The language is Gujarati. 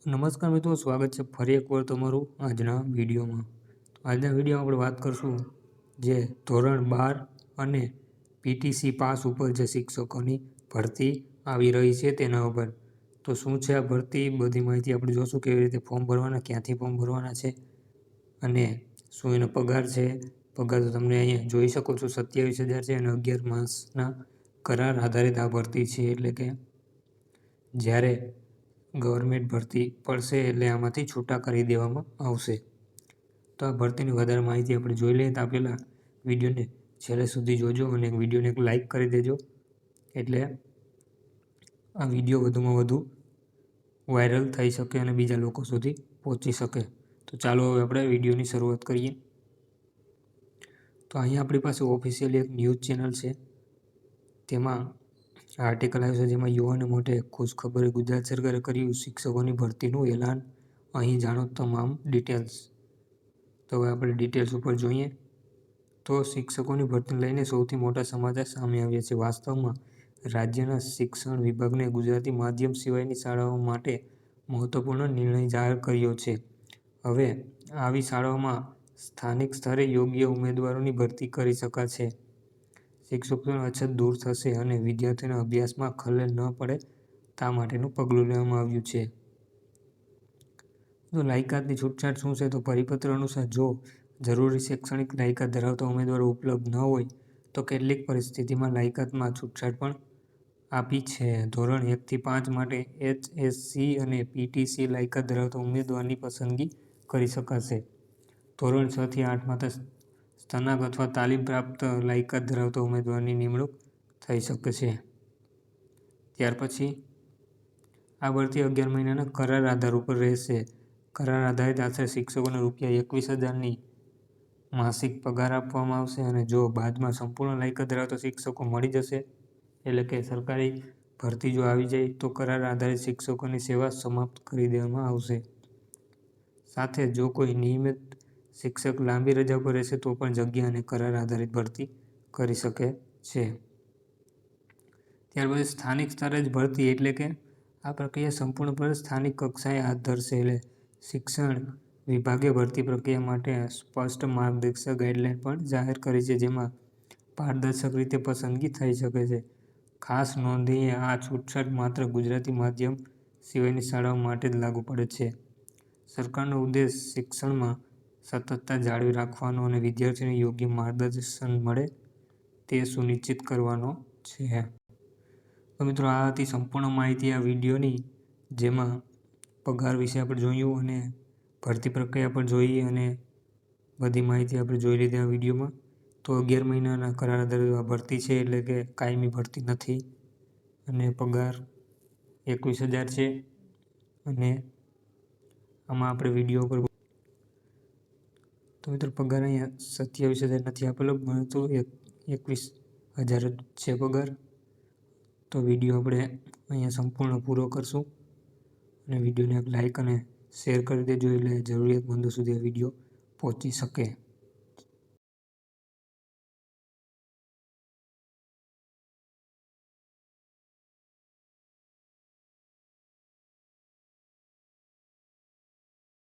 નમસ્કાર મિત્રો, સ્વાગત છે ફરી એકવાર તમારું આજના વિડીયોમાં. તો આજના વિડીયોમાં આપણે વાત કરશું જે ધોરણ 12 અને પીટીસી પાસ ઉપર જે શિક્ષકોની ભરતી આવી રહી છે તેના ઉપર. તો શું છે આ ભરતી, બધી માહિતી આપણે જોશું. કેવી રીતે ફોર્મ ભરવાના, ક્યાંથી ફોર્મ ભરવાના છે અને શું એનો પગાર છે. પગાર તો તમને અહીંયા જોઈ શકો છો, 27,000 છે અને 11 માસના કરાર આધારિત આ ભરતી છે. એટલે કે જ્યારે ગવર્મેન્ટ ભરતી પડશે એટલે આમાંથી છૂટા કરી દેવામાં આવશે. તો આ ભરતીની વધારે માહિતી આપણે જોઈ લઈએ. તો પહેલાં વિડીયોને છેલ્લે સુધી જોજો અને વિડીયોને એક લાઇક કરી દેજો, એટલે આ વિડીયો વધુમાં વધુ વાયરલ થઈ શકે અને બીજા લોકો સુધી પહોંચી શકે. તો ચાલો હવે આપણે વિડીયોની શરૂઆત કરીએ. તો અહીંયા આપણી પાસે ઓફિશિયલી એક ન્યૂઝ ચેનલ છે, તેમાં આર્ટિકલ આવ્યું છે જેમાં યુવાને મોટે ખુશખબરી, ગુજરાત સરકારે કર્યું શિક્ષકોની ભરતીનું એલાન, અહીં જાણો તમામ ડિટેલ્સ. તો હવે આપણે ડિટેલ્સ ઉપર જોઈએ. તો શિક્ષકોની ભરતીને લઈને સૌથી મોટા સમાચાર સામે આવ્યા છે. વાસ્તવમાં રાજ્યના શિક્ષણ વિભાગને ગુજરાતી માધ્યમ સિવાયની શાળાઓ માટે મહત્વપૂર્ણ નિર્ણય જાહેર કર્યો છે. હવે આવી શાળાઓમાં સ્થાનિક સ્તરે યોગ્ય ઉમેદવારોની ભરતી કરી શકાશે. શિક્ષકોની અછત દૂર થશે અને વિદ્યાર્થીઓના અભ્યાસમાં ખલેલ ન પડે તા માટેનું પગલું લેવામાં આવ્યું છે. તો લાયકાતની છૂટછાટ શું છે? તો પરિપત્ર અનુસાર જો જરૂરી શૈક્ષણિક લાયકાત ધરાવતા ઉમેદવારો ઉપલબ્ધ ન હોય તો કેટલીક પરિસ્થિતિમાં લાયકાતમાં છૂટછાટ પણ આપી છે. ધોરણ 1 થી 5 માટે HSC અને પીટીસી લાયકાત ધરાવતા ઉમેદવારની પસંદગી કરી શકાશે. ધોરણ 6 થી 8 માટે સ્નાતક અથવા તાલીમ પ્રાપ્ત લાયકાત ધરાવતા ઉમેદવારની નિમણૂક થઈ શકે છે. ત્યાર પછી આ ભરતી 11 મહિનાના કરાર આધાર ઉપર રહેશે. કરાર આધારિત આશરે શિક્ષકોને ₹21,000ની માસિક પગાર આપવામાં આવશે અને જો બાદમાં સંપૂર્ણ લાયકાત ધરાવતા શિક્ષકો મળી જશે, એટલે કે સરકારી ભરતી જો આવી જાય, તો કરાર આધારિત શિક્ષકોની સેવા સમાપ્ત કરી દેવામાં આવશે. સાથે જો કોઈ નિયમિત શિક્ષક લાંબી રજા પર રહેશે તો પણ જગ્યા અને કરાર આધારિત ભરતી કરી શકે છે. ત્યાર પછી સ્થાનિક સ્તરે જ ભરતી, એટલે કે આ પ્રક્રિયા સંપૂર્ણપણે સ્થાનિક કક્ષાએ હાથ ધરશે. એટલે શિક્ષણ વિભાગે ભરતી પ્રક્રિયા માટે સ્પષ્ટ માર્ગદર્શક ગાઈડલાઈન પણ જાહેર કરી છે, જેમાં પારદર્શક રીતે પસંદગી થઈ શકે છે. ખાસ નોંધનીય, આ છૂટછાટ માત્ર ગુજરાતી માધ્યમ સિવાયની શાળાઓ માટે જ લાગુ પડે છે. સરકારનો ઉદ્દેશ શિક્ષણમાં સતતતા જાળવી રાખવાનો અને વિદ્યાર્થીઓને યોગ્ય માર્ગદર્શન મળે તે સુનિશ્ચિત કરવાનો છે. તો મિત્રો, આ હતી સંપૂર્ણ માહિતી આ વિડીયોની, જેમાં પગાર વિશે આપણે જોયું અને ભરતી પ્રક્રિયા પણ જોઈ અને બધી માહિતી આપણે જોઈ લીધી આ વિડીયોમાં. તો 11 મહિનાના કરાર આધારિત ભરતી છે, એટલે કે કાયમી ભરતી નથી અને પગાર 21,000 છે. અને આમાં આપણે વિડીયો પર તો મિત્રો પગાર અહીંયા 27,000 નથી આપેલો, પરંતુ 21,000 જ છે પગાર. તો વિડીયો આપણે અહીંયા સંપૂર્ણ પૂરો કરશું અને વિડીયોને એક લાઇક અને શેર કરી દેજો, એટલે જરૂરિયાતમંદો સુધી આ વિડીયો પહોંચી શકે.